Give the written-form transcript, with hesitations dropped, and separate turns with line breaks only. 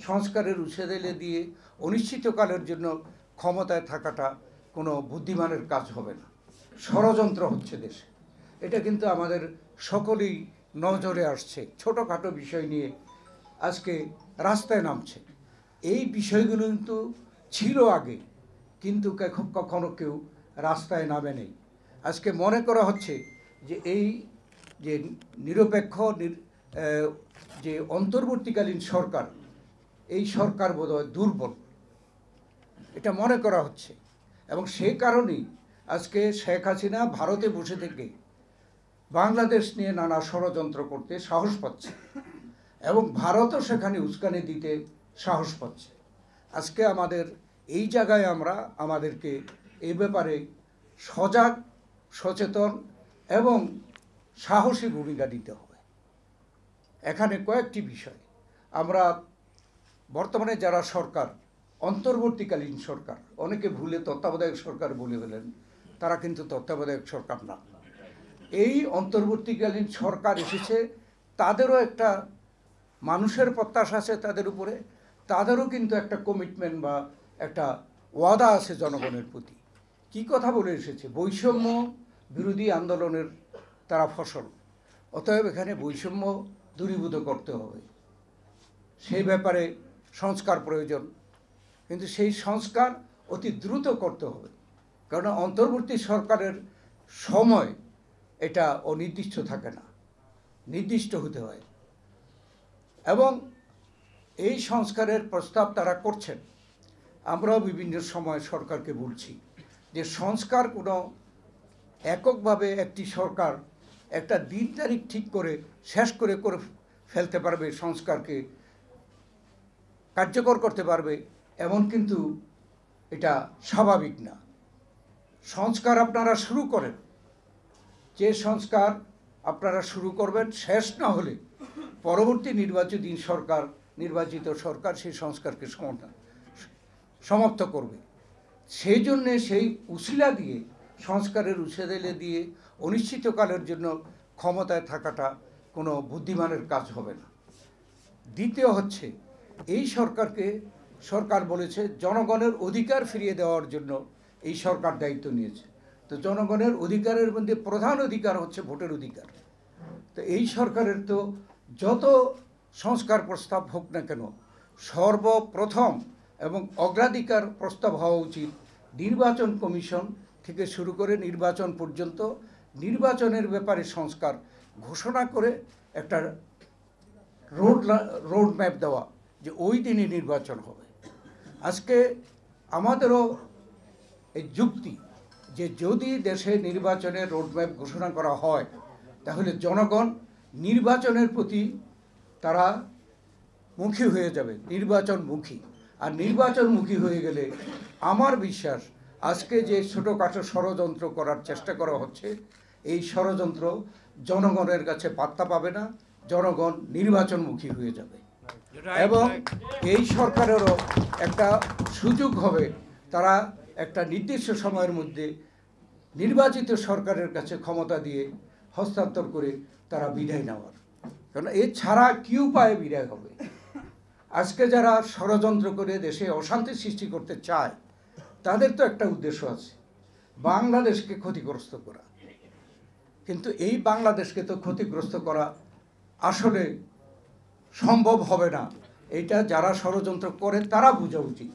সংস্কারের উৎসাহ দিয়ে অনিশ্চিতকালের জন্য ক্ষমতায় থাকাটা কোনো বুদ্ধিমানের কাজ হবে না। ষড়যন্ত্র হচ্ছে দেশে, এটা কিন্তু আমাদের সকলেই নজরে আসছে। ছোটোখাটো বিষয় নিয়ে আজকে রাস্তায় নামছে। এই বিষয়গুলো কিন্তু ছিল আগে, কিন্তু কখনো কেউ রাস্তায় নামে নেই। আজকে মনে করা হচ্ছে যে এই যে নিরপেক্ষ যে অন্তর্বর্তীকালীন সরকার, এই সরকার বোধহয় দুর্বল, এটা মনে করা হচ্ছে। এবং সে কারণেই আজকে শেখ হাসিনা ভারতে বসে থেকে বাংলাদেশ নিয়ে নানা ষড়যন্ত্র করতে সাহস পাচ্ছে এবং ভারতও সেখানে উস্কানি দিতে সাহস পাচ্ছে। আজকে আমাদের এই জায়গায় আমাদেরকে এই ব্যাপারে সজাগ, সচেতন এবং সাহসী ভূমিকা নিতে হবে। এখানে কয়েকটি বিষয় আমরা বর্তমানে যারা সরকার, অন্তর্বর্তীকালীন সরকার, অনেকে ভুলে তত্ত্বাবধায়ক সরকার বলে ফেলেন, তারা কিন্তু তত্ত্বাবধায়ক সরকার না। এই অন্তর্বর্তীকালীন সরকার এসেছে, তাদেরও একটা মানুষের প্রত্যাশা আছে তাদের উপরে, তাদেরও কিন্তু একটা কমিটমেন্ট বা একটা ওয়াদা আছে জনগণের প্রতি। কি কথা বলে এসেছে? বৈষম্য বিরোধী আন্দোলনের তারা ফসল, অতএব এখানে বৈষম্য দূরীভূত করতে হবে, সেই ব্যাপারে সংস্কার প্রয়োজন। কিন্তু সেই সংস্কার অতি দ্রুত করতে হবে, কারণ অন্তর্বর্তী সরকারের সময় এটা অনির্দিষ্ট থাকে না, নির্দিষ্ট হতে হয়। এবং এই সংস্কারের প্রস্তাব তারা করছেন। আমরাও বিভিন্ন সময় সরকারকে বলছি যে সংস্কার কোনো এককভাবে একটি সরকার একটা দিন তারিখ ঠিক করে শেষ করে ফেলতে পারবে, সংস্কারকে কার্যকর করতে পারবে, এমন কিন্তু এটা স্বাভাবিক না। সংস্কার আপনারা শুরু করেন, যে সংস্কার আপনারা শুরু করবেন শেষ না হলে পরবর্তী নির্বাচিত সরকার সেই সংস্কারকে সমাপ্ত করবে। সেই জন্যে সেই উসিলা দিয়ে, সংস্কারের উৎসাহ দিয়ে অনিশ্চিতকালের জন্য ক্ষমতায় থাকাটা কোনো বুদ্ধিমানের কাজ হবে না। দ্বিতীয় হচ্ছে, এই সরকার বলেছে জনগণের অধিকার ফিরিয়ে দেওয়ার জন্য এই সরকার দায়িত্ব নিয়েছে। তো জনগণের অধিকারের মধ্যে প্রধান অধিকার হচ্ছে ভোটের অধিকার। তো এই সরকারের তো যত সংস্কার প্রস্তাব হোক না কেন, সর্বপ্রথম এবং অগ্রাধিকার প্রস্তাব হওয়া উচিত নির্বাচন কমিশন থেকে শুরু করে নির্বাচন পর্যন্ত, নির্বাচনের ব্যাপারে সংস্কার ঘোষণা করে একটা রোড ম্যাপ দেওয়া, যে ওই দিনই নির্বাচন হবে। আজকে আমাদেরও এই যুক্তি যে যদি দেশে নির্বাচনের রোডম্যাপ ঘোষণা করা হয়, তাহলে জনগণ নির্বাচনের প্রতি তারা মুখী হয়ে যাবে, নির্বাচনমুখী। আর নির্বাচনমুখী হয়ে গেলে আমার বিশ্বাস আজকে যে ছোটোখাটো ষড়যন্ত্র করার চেষ্টা করা হচ্ছে, এই ষড়যন্ত্র জনগণের কাছে পাত্তা পাবে না, জনগণ নির্বাচনমুখী হয়ে যাবে। এবং এই সরকারেরও একটা সুযোগ হবে, তারা একটা নির্দিষ্ট সময়ের মধ্যে নির্বাচিত সরকারের কাছে ক্ষমতা দিয়ে হস্তান্তর করে তারা বিদায় নেওয়ার। কারণ এছাড়া কি উপায়ে বিদায় হবে? আজকে যারা ষড়যন্ত্র করে দেশে অশান্তি সৃষ্টি করতে চায়, তাদের তো একটা উদ্দেশ্য আছে, বাংলাদেশকে ক্ষতিগ্রস্ত করা। কিন্তু এই বাংলাদেশকে তো ক্ষতিগ্রস্ত করা আসলে সম্ভব হবে না। এটা যারা ষড়যন্ত্র করে তারা বোঝা উচিত।